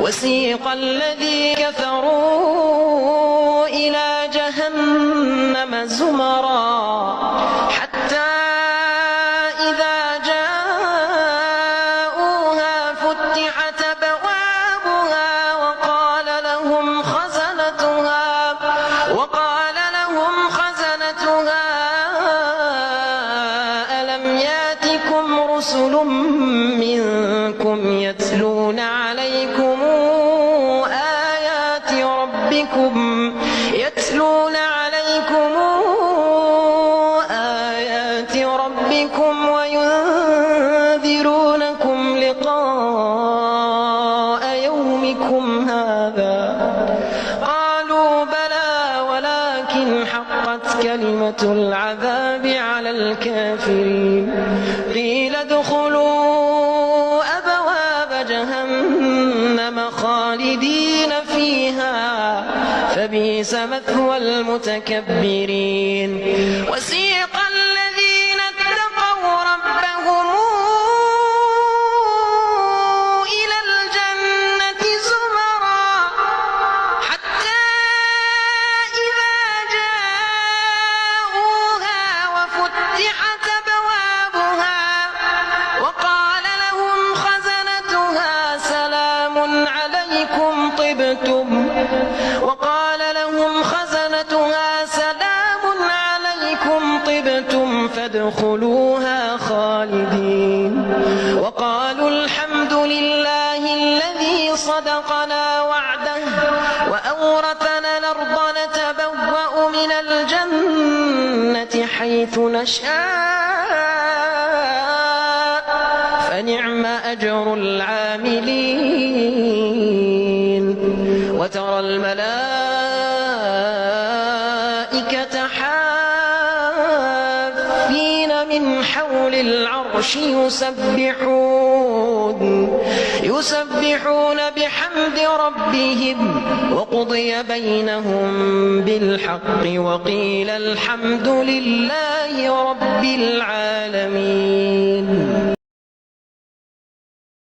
وسيق الذين كفروا إلى جهنم زمرا حتى إذا جاءوها فتحت أبوابها وقال لهم خزنتها ألم ياتكم رسل منكم يتلون عليكم آيات ربكم وينذرونكم لقاء يومكم هذا قالوا بلى ولكن حقت كلمة العذاب على الكافرين قيل ادخلوا أبواب جهنم خالدين فيها فبئس مثوى المتكبرين وسيق الذين اتقوا ربهم إلى الجنة زمرا حتى إذا جاءوها وفتحت أبوابها وقال لهم خزنتها سلام عليكم طبتم فادخلوها خالدين وقالوا الحمد لله الذي صدقنا وعده وأورثنا الأرض نتبوأ من الجنة حيث نشاء فنعم أجر العاملين وترى الملائكة حافين من حول العرش يسبحون بحمد ربهم وقضي بينهم بالحق وقيل الحمد لله رب العالمين.